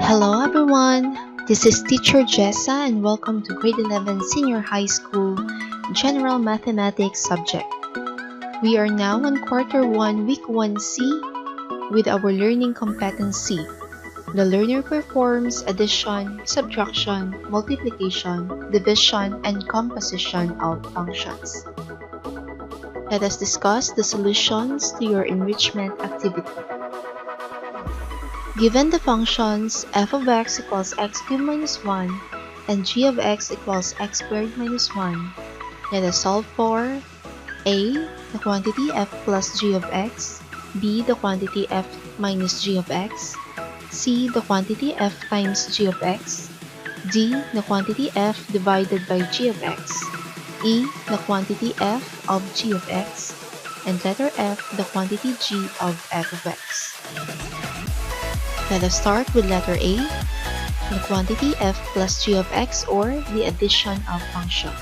Hello everyone, this is Teacher Jessa and welcome to Grade 11 Senior High School General Mathematics subject. We are now on Quarter 1 Week 1C with our learning competency. The learner performs addition, subtraction, multiplication, division, and composition of functions. Let us discuss the solutions to your enrichment activity. Given the functions f of x equals x cubed minus 1 and g of x equals x squared minus 1, let us solve for a. the quantity f plus g of x, b. the quantity f minus g of x, c. the quantity f times g of x, d. the quantity f divided by g of x, e. the quantity f of g of x, and letter f. the quantity g of f of x. Let us start with letter A, the quantity f plus g of x, or the addition of function.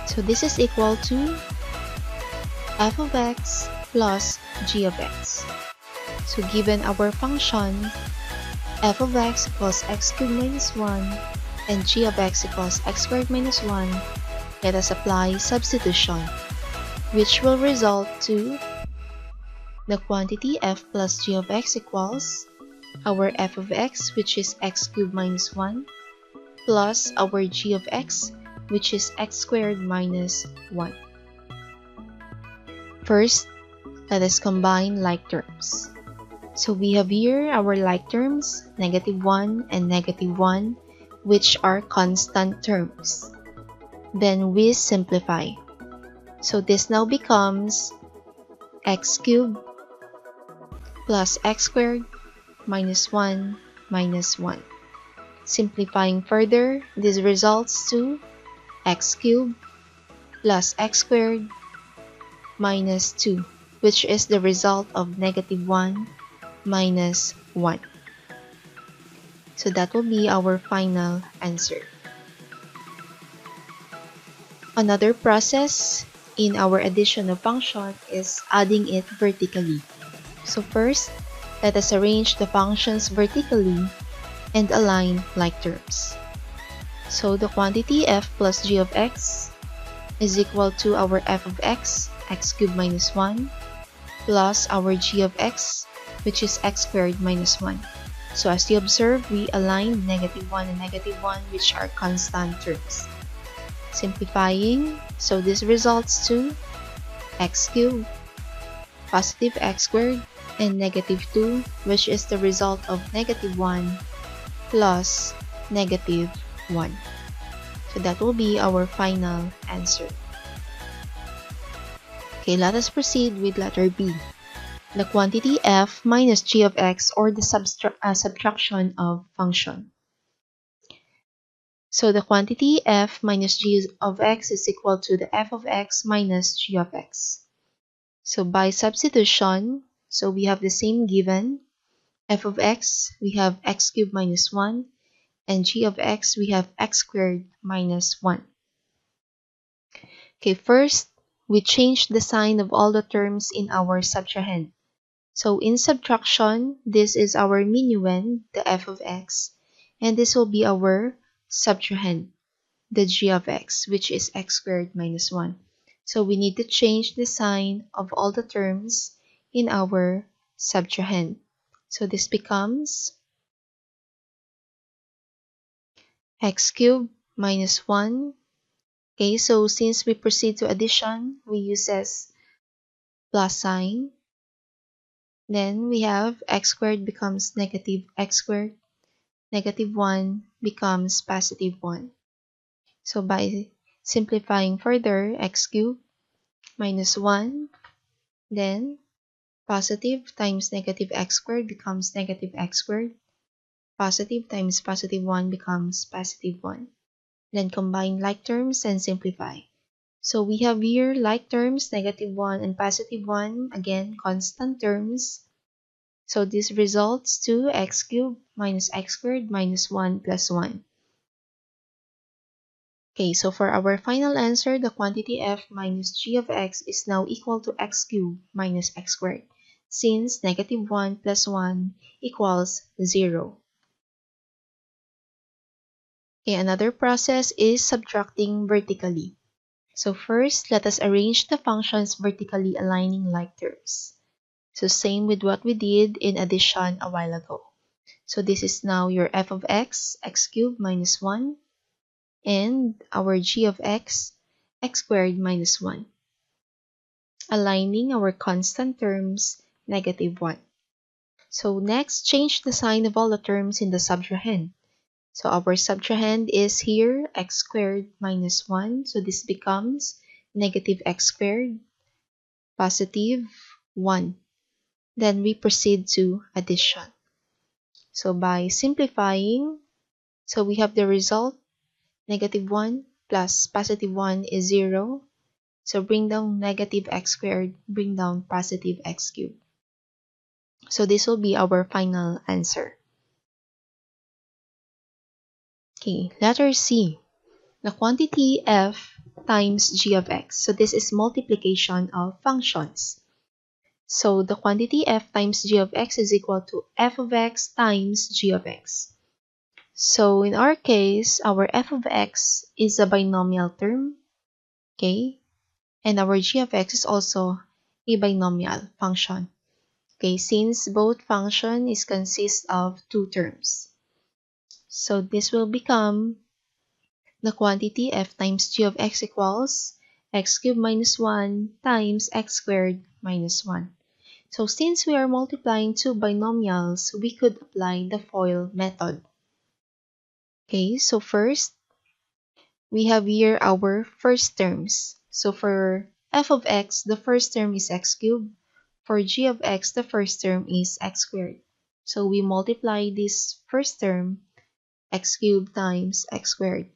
So this is equal to f of x plus g of x. So given our function f of x equals x cubed minus 1 and g of x equals x squared minus 1, let us apply substitution, which will result to the quantity f plus g of x equals our f of x, which is x cubed minus 1, plus our g of x, which is x squared minus 1. First, let us combine like terms. So we have here our like terms, -1 and -1, which are constant terms. Then we simplify. So this now becomes x cubed plus x squared minus 1 minus 1. Simplifying further, this results to x cubed plus x squared minus 2, which is the result of -1 minus 1. So that will be our final answer. Another process in our addition of function is adding it vertically. So first, let us arrange the functions vertically and align like terms. So the quantity f plus g of x is equal to our f of x, x cubed minus 1, plus our g of x, which is x squared minus 1. So as you observe, we align -1 and -1, which are constant terms. Simplifying, so this results to x cubed, positive x squared, and -2, which is the result of -1 plus -1. So that will be our final answer. Okay, let us proceed with letter B. The quantity f minus g of x, or the subtraction of function. So the quantity f minus g of x is equal to the f of x minus g of x. So by substitution, so we have the same given. F of x, we have x cubed minus 1, and g of x, we have x squared minus 1. Okay, first, we change the sign of all the terms in our subtrahend. So in subtraction, this is our minuend, the f of x, and this will be our subtrahend, the g of x, which is x squared minus 1. So we need to change the sign of all the terms in our subtrahend. So this becomes x cubed minus 1. Okay, so since we proceed to addition, we use as plus sign. Then we have x squared becomes negative x squared. -1 becomes positive 1. So by simplifying further, x cubed minus 1, then positive times negative x squared becomes negative x squared. Positive times positive 1 becomes positive 1. Then combine like terms and simplify. So we have here like terms, -1 and positive 1, again constant terms. So this results to x cubed minus x squared minus 1 plus 1. Okay, so for our final answer, the quantity f minus g of x is now equal to x cubed minus x squared. since -1 plus 1 equals 0. Okay, another process is subtracting vertically. So first, let us arrange the functions vertically aligning like terms. So same with what we did in addition a while ago. So this is now your f of x, x cubed minus 1, and our g of x, x squared minus 1. Aligning our constant terms, -1. So next, change the sign of all the terms in the subtrahend. So our subtrahend is here, x squared minus 1. So this becomes negative x squared, positive 1. Then we proceed to addition. So by simplifying, so we have the result, -1 plus positive 1 is 0. So bring down negative x squared, bring down positive x cubed. So this will be our final answer. Okay, letter C. The quantity f times g of x. So this is multiplication of functions. So the quantity f times g of x is equal to f of x times g of x. So in our case, our f of x is a binomial term, okay? And our g of x is also a binomial function. Okay, since both function consist of two terms. So this will become the quantity f times g of x equals x cubed minus 1 times x squared minus 1. So since we are multiplying two binomials, we could apply the FOIL method. Okay, so first, we have here our first terms. So for f of x, the first term is x cubed. For g of x, the first term is x squared. So we multiply this first term, x cubed times x squared.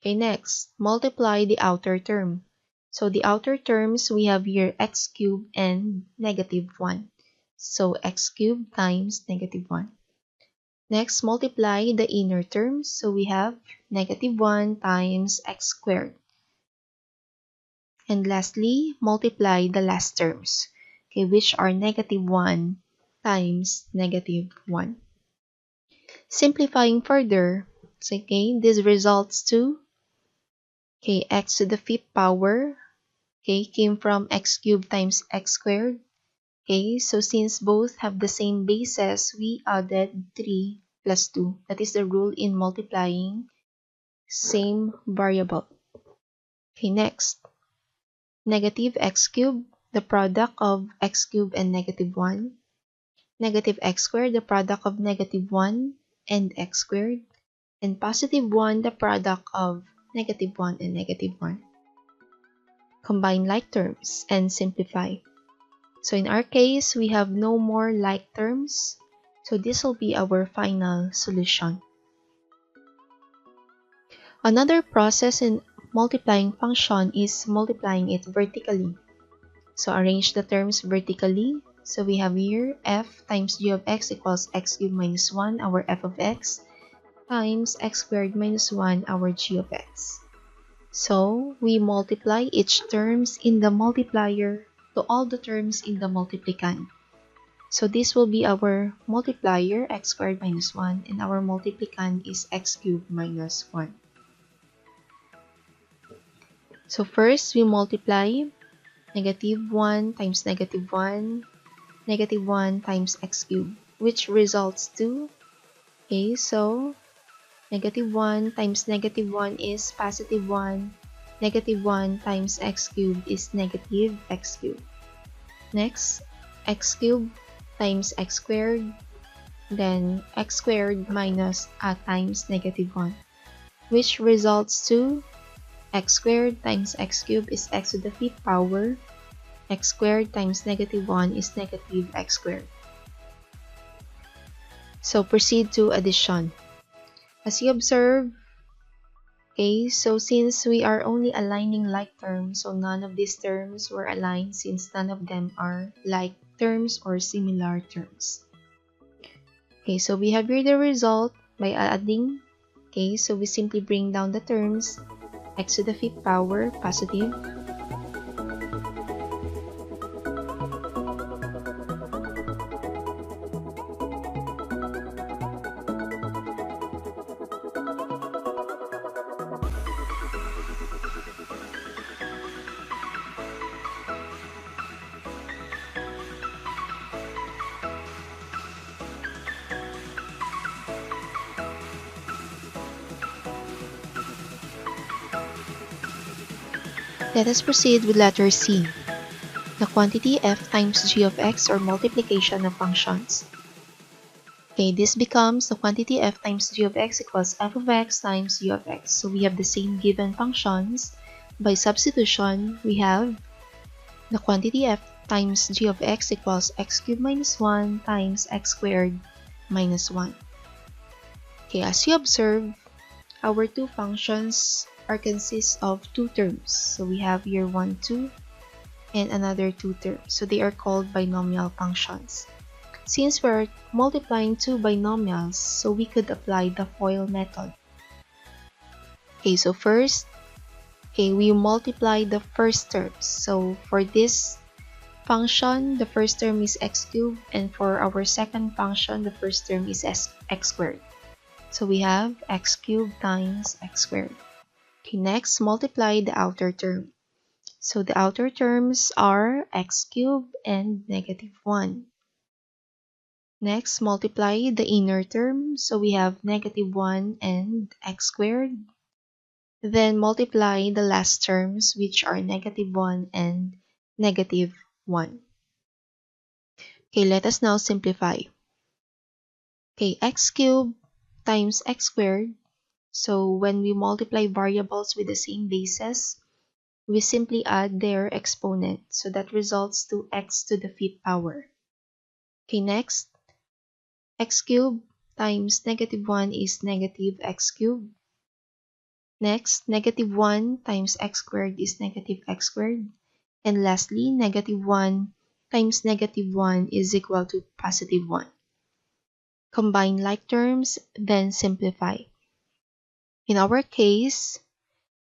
Okay, next, multiply the outer term. So the outer terms, we have here x cubed and -1. So x cubed times -1. Next, multiply the inner terms. So we have -1 times x squared. And lastly, multiply the last terms, okay, which are -1 times -1. Simplifying further, so, okay, this results to, okay, x to the 5th power, okay, came from x cubed times x squared. Okay, so since both have the same bases, we added 3 plus 2. That is the rule in multiplying same variable. Okay, next, negative x cubed, the product of x cubed and -1. Negative x squared, the product of -1 and x squared. And positive 1, the product of -1 and -1. Combine like terms and simplify. So in our case, we have no more like terms. So this will be our final solution. Another process in multiplying function is multiplying it vertically. So arrange the terms vertically. So we have here f times g of x equals x cubed minus 1, our f of x, times x squared minus 1, our g of x. So we multiply each terms in the multiplier to all the terms in the multiplicand. So this will be our multiplier, x squared minus 1, and our multiplicand is x cubed minus 1. So first, we multiply -1 times -1, -1 times x cubed, which results to, okay, so -1 times -1 is positive 1, -1 times x cubed is negative x cubed. Next, x cubed times x squared, then x squared minus times -1, which results to x squared times x cubed is x to the 5th power, x squared times -1 is negative x squared. So proceed to addition. As you observe, okay, so since we are only aligning like terms, so none of these terms were aligned since none of them are like terms or similar terms. Okay, so we have here the result by adding. Okay, so we simply bring down the terms, x to the 5th power, positive, Let us proceed with letter C, the quantity f times g of x, or multiplication of functions. Okay, this becomes the quantity f times g of x equals f of x times g of x. So we have the same given functions. By substitution, we have the quantity f times g of x equals x cubed minus 1 times x squared minus 1. Okay, as you observe, our two functions are consist of two terms. So we have here 1, 2, and another two terms. So they are called binomial functions. Since we're multiplying two binomials, so we could apply the FOIL method. Okay, so first, we multiply the first terms. So for this function, the first term is x cubed, and for our second function, the first term is x squared. So we have x cubed times x squared. Okay, next, multiply the outer term. So the outer terms are x cubed and negative 1. Next, multiply the inner term. So we have negative 1 and x squared. Then multiply the last terms, which are negative 1 and negative 1. Okay, let us now simplify. Okay, x cubed times x squared. So when we multiply variables with the same basis, we simply add their exponent. So that results to x to the 5th power. Okay, next, x cubed times negative 1 is negative x cubed. Next, negative 1 times x squared is negative x squared. And lastly, negative 1 times negative 1 is equal to positive 1. Combine like terms, then simplify. In our case,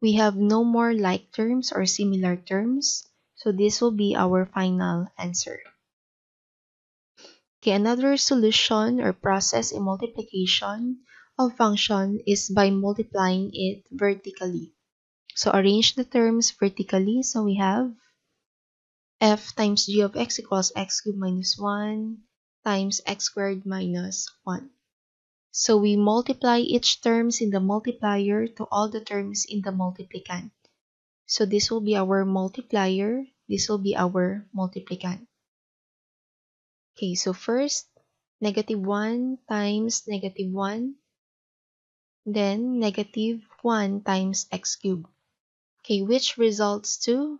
we have no more like terms or similar terms, so this will be our final answer. Okay, another solution or process in multiplication of function is by multiplying it vertically. So arrange the terms vertically. So we have f times g of x equals x cubed minus 1 times x squared minus 1. So we multiply each terms in the multiplier to all the terms in the multiplicand. So this will be our multiplier, this will be our multiplicand. Okay, so first, negative 1 times negative 1, then negative 1 times x cubed. Okay, which results to,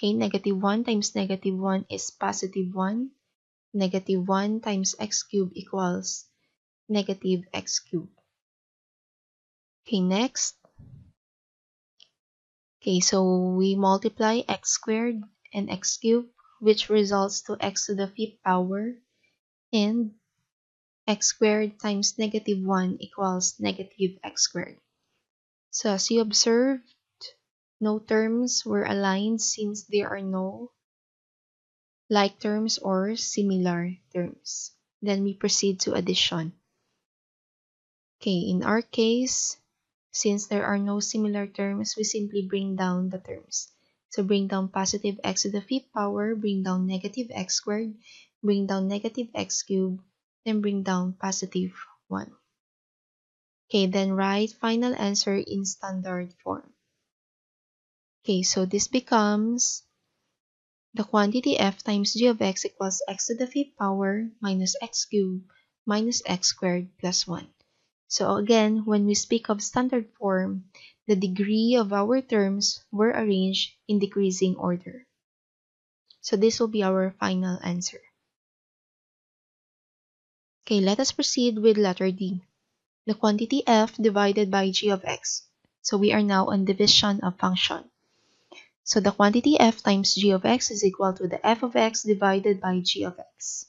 negative 1 times negative 1 is positive 1. Negative 1 times x cubed equals negative x cubed. Okay, next. Okay, so we multiply x squared and x cubed, which results to x to the 5th power, and x squared times negative 1 equals negative x squared. So as you observed, no terms were aligned since there are no like terms or similar terms. Then we proceed to addition. Okay, in our case, since there are no similar terms, we simply bring down the terms. So bring down positive x to the 5th power, bring down negative x squared, bring down negative x cubed, then bring down positive 1. Okay, then write final answer in standard form. Okay, so this becomes the quantity f times g of x equals x to the 5th power minus x cubed minus x squared plus 1. So again, when we speak of standard form, the degree of our terms were arranged in decreasing order. So this will be our final answer. Okay, let us proceed with letter D. The quantity f divided by g of x. So we are now on division of function. So the quantity f times g of x is equal to the f of x divided by g of x.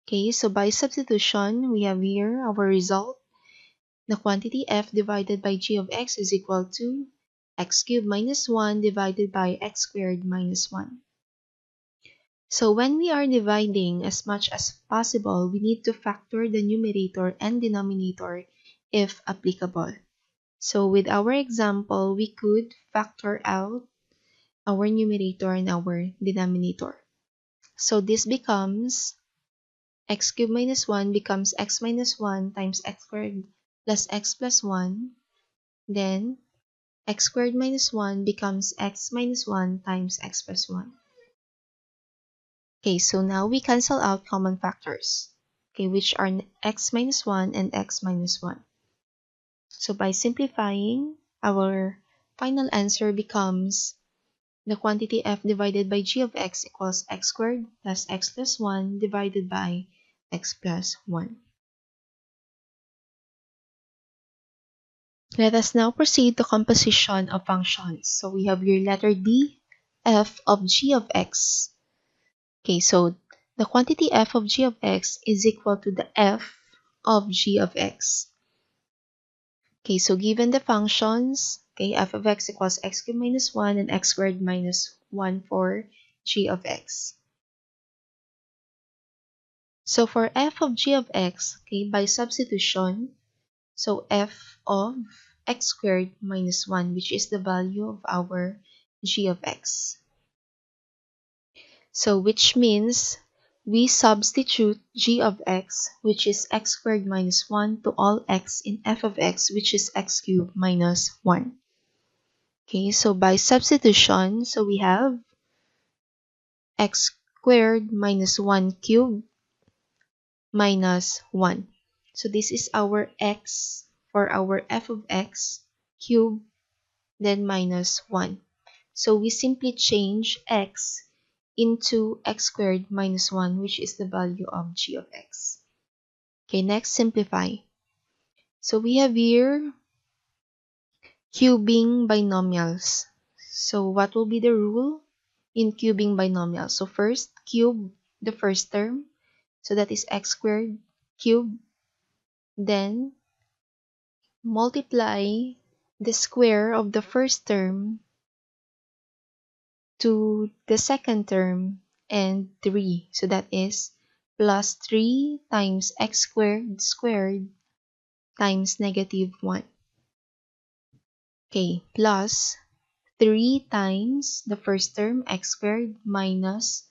Okay, so by substitution, we have here our result. The quantity f divided by g of x is equal to x cubed minus 1 divided by x squared minus 1. So when we are dividing, as much as possible, we need to factor the numerator and denominator if applicable. So with our example, we could factor out our numerator and our denominator. So this becomes x cubed minus 1 becomes x minus 1 times x squared plus x plus 1. Then x squared minus 1 becomes x minus 1 times x plus 1. Okay, so now we cancel out common factors, okay, which are x minus 1 and x minus 1. So by simplifying, our final answer becomes the quantity f divided by g of x equals x squared plus x plus 1 divided by x plus 1. Let us now proceed to composition of functions. So we have your letter D, f of g of x. Okay, so the quantity f of g of x is equal to the f of g of x. Okay, so given the functions, okay, f of x equals x cubed minus 1 and x squared minus 1 for g of x. So for f of g of x, okay, by substitution, so f of x squared minus 1, which is the value of our g of x. So which means we substitute g of x, which is x squared minus 1, to all x in f of x, which is x cubed minus 1. Okay, so by substitution, so we have x squared minus 1 cubed minus 1. So this is our x for our f of x cubed, then minus 1. So we simply change x into x squared minus 1, which is the value of g of x. Okay, next, simplify. So we have here cubing binomials. So what will be the rule in cubing binomials? So first, cube the first term. So that is x squared cubed. Then multiply the square of the first term to the second term and 3. So that is plus 3 times x squared squared times negative 1. Okay, plus 3 times the first term x squared minus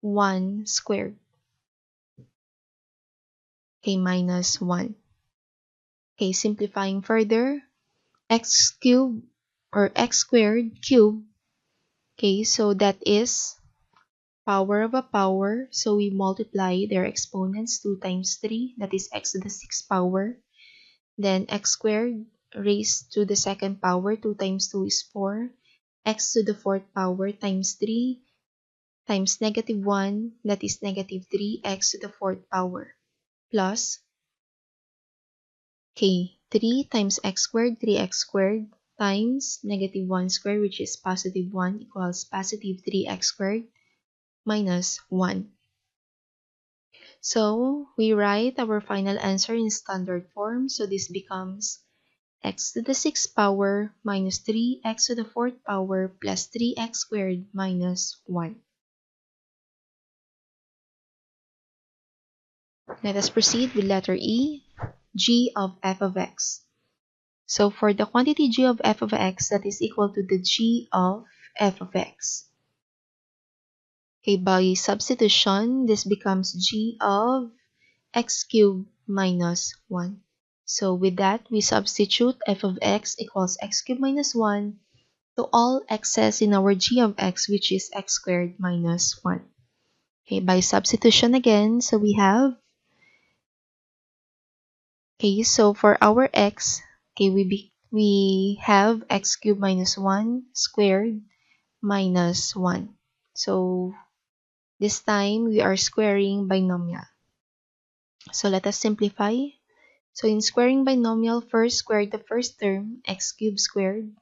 1 squared. Okay, minus 1. Okay, simplifying further, x cubed or x squared cubed. Okay, so that is power of a power. So we multiply their exponents, 2 times 3, that is x to the 6th power. Then x squared raised to the second power, 2 times 2 is 4. X to the 4th power times 3 times negative 1, that is negative 3x to the 4th power. Plus, okay, 3 times x squared, 3x squared, times negative 1 squared, which is positive 1, equals positive 3x squared minus 1. So we write our final answer in standard form. So this becomes x to the 6th power minus 3x to the 4th power plus 3x squared minus 1. Let us proceed with letter E, g of f of x. So for the quantity g of f of x, that is equal to the g of f of x. Okay, by substitution, this becomes g of x cubed minus 1. So with that, we substitute f of x equals x cubed minus 1 to all x's in our g of x, which is x squared minus 1. Okay, by substitution again, so we have, okay, so for our x, okay, we have x cubed minus 1 squared minus 1. So this time we are squaring binomial. So let us simplify. So in squaring binomial, first square the first term, x cubed squared,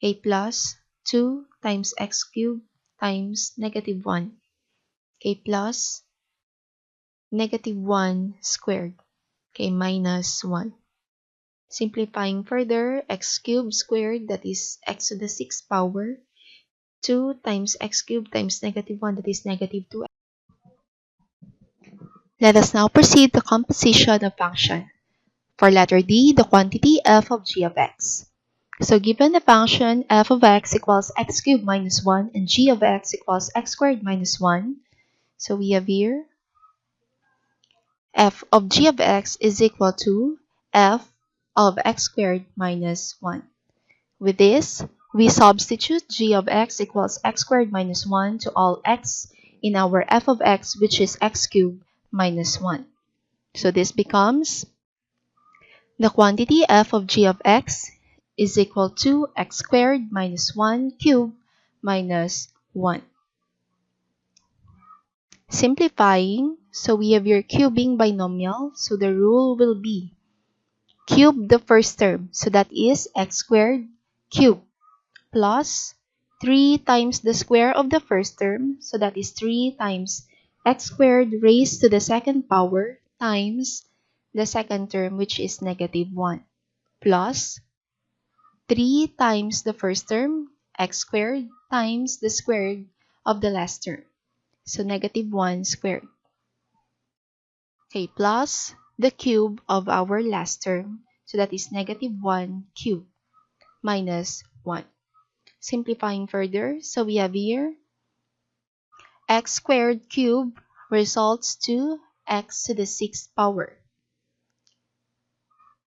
a plus 2 times x cubed times negative 1, a plus negative 1 squared, okay, minus 1. Simplifying further, x cubed squared, that is x to the 6th power, 2 times x cubed times negative 1, that is negative 2. Let us now proceed to composition of function. For letter D, the quantity f of g of x. So given the function f of x equals x cubed minus 1 and g of x equals x squared minus 1, so we have here f of g of x is equal to f of x squared minus 1. With this, we substitute g of x equals x squared minus 1 to all x in our f of x, which is x cubed minus 1. So this becomes the quantity f of g of x is equal to x squared minus 1 cubed minus 1. Simplifying, so we have your cubing binomial, so the rule will be cube the first term, so that is x squared cubed plus 3 times the square of the first term, so that is 3 times x squared raised to the second power times the second term, which is negative 1, plus 3 times the first term, x squared, times the square of the last term, so negative 1 squared. Okay, plus the cube of our last term, so that is negative 1 cubed minus 1. Simplifying further, so we have here x squared cubed results to x to the 6th power.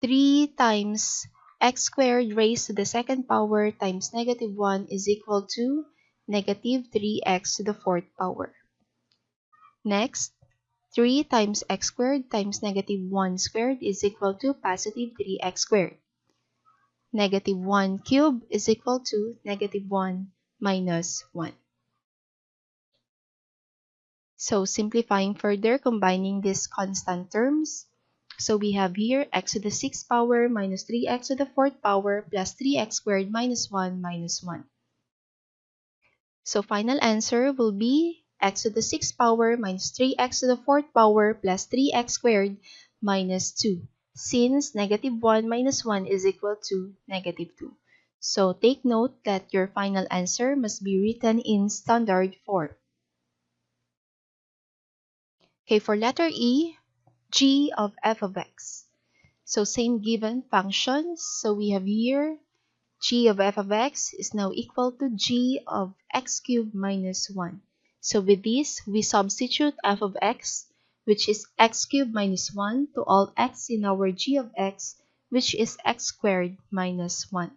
3 times x squared raised to the second power times negative 1 is equal to negative 3x to the 4th power. Next, 3 times x squared times negative 1 squared is equal to positive 3x squared. Negative 1 cubed is equal to negative 1 minus 1. So simplifying further, combining these constant terms. So we have here x to the 6th power minus 3x to the 4th power plus 3x squared minus 1 minus 1. So final answer will be x to the 6th power minus 3x to the 4th power plus 3x squared minus 2, since negative 1 minus 1 is equal to negative 2. So take note that your final answer must be written in standard form. Okay, for letter E, g of f of x. So same given functions. So we have here g of f of x is now equal to g of x cubed minus 1. So with this, we substitute f of x, which is x cubed minus 1, to all x in our g of x, which is x squared minus 1.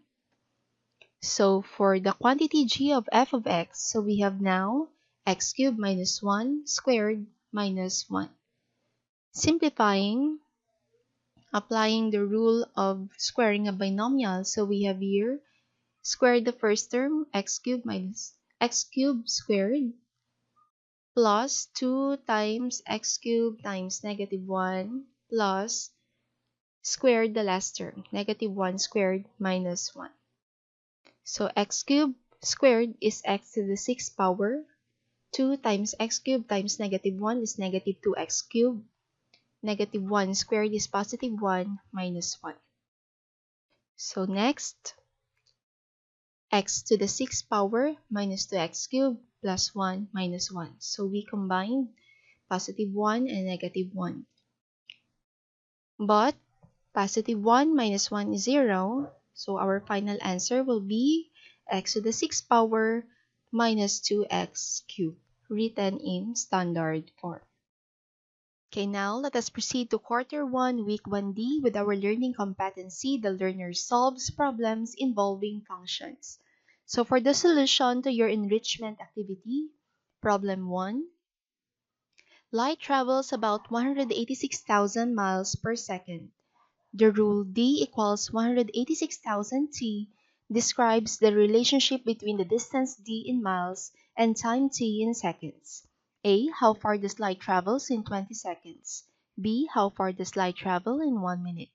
So for the quantity g of f of x, so we have now x cubed minus 1 squared minus 1. Simplifying, applying the rule of squaring a binomial, so we have here square the first term, x cubed minus x cubed squared plus 2 times x cubed times negative 1 plus square the last term, negative 1 squared minus 1. So x cubed squared is x to the 6th power. 2 times x cubed times negative 1 is negative 2x cubed. Negative 1 squared is positive 1 minus 1. So next, x to the 6th power minus 2x cubed plus 1 minus 1. So we combined positive 1 and negative 1. But positive 1 minus 1 is 0. So our final answer will be x to the 6th power minus 2x cubed, written in standard form. Okay, now let us proceed to Qtr-1 Week 1D with our learning competency. The learner solves problems involving functions. So for the solution to your enrichment activity, problem 1, light travels about 186,000 miles per second. The rule d equals 186,000 t describes the relationship between the distance d in miles and time t in seconds. A. How far does light travels in 20 seconds? B. How far does light travel in 1 minute?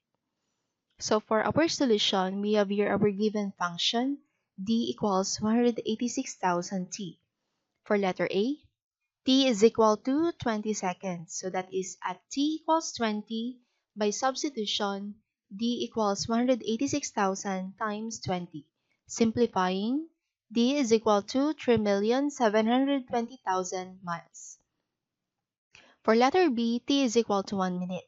So for our solution, we have here our given function, d equals 186,000 t. For letter A, t is equal to 20 seconds. So that is at t equals 20, by substitution, d equals 186,000 times 20. Simplifying, d is equal to 3,720,000 miles. For letter B, t is equal to 1 minute.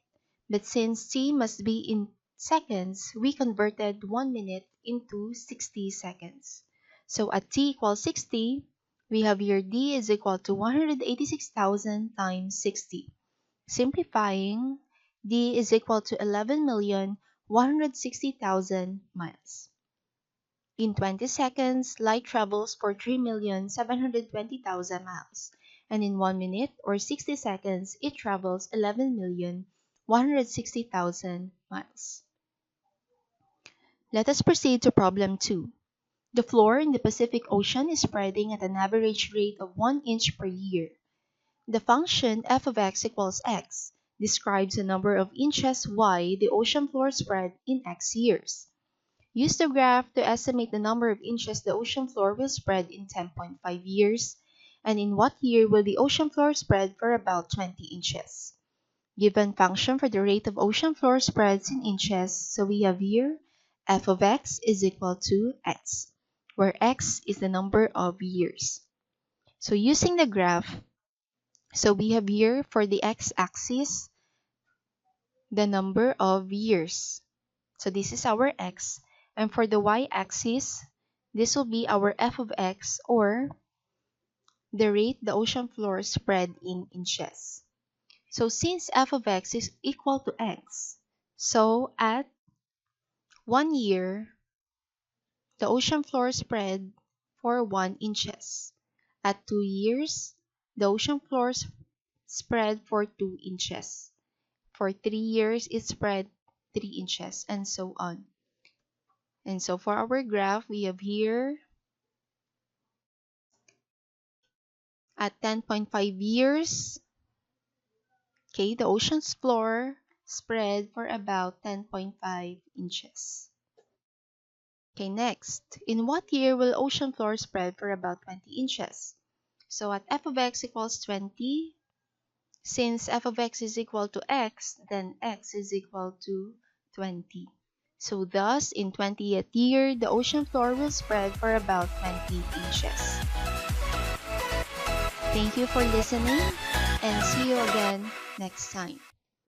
But since t must be in seconds, we converted 1 minute into 60 seconds. So at t equals 60, we have here d is equal to 186,000 times 60. Simplifying, d is equal to 11,160,000 miles. In 20 seconds, light travels for 3,720,000 miles, and in 1 minute or 60 seconds, it travels 11,160,000 miles. Let us proceed to problem 2. The floor in the Pacific Ocean is spreading at an average rate of 1 inch per year. The function f of x equals x describes the number of inches wide the ocean floor spread in x years. Use the graph to estimate the number of inches the ocean floor will spread in 10.5 years, and in what year will the ocean floor spread for about 20 inches. Given function for the rate of ocean floor spreads in inches, so we have here f of x is equal to x, where x is the number of years. So using the graph, so we have here for the x-axis, the number of years. So this is our x. And for the y-axis, this will be our f of x, or the rate the ocean floor spread in inches. So since f of x is equal to x, so at 1 year, the ocean floor spread for 1 inches. At 2 years, the ocean floor spread for 2 inches. For 3 years, it spread 3 inches, and so on. And so for our graph, we have here at 10.5 years, okay, the ocean's floor spread for about 10.5 inches. Okay, next, in what year will ocean floor spread for about 20 inches? So at f of x equals 20, since f of x is equal to x, then x is equal to 20. So thus, in 20th year, the ocean floor will spread for about 20 inches. Thank you for listening, and see you again next time.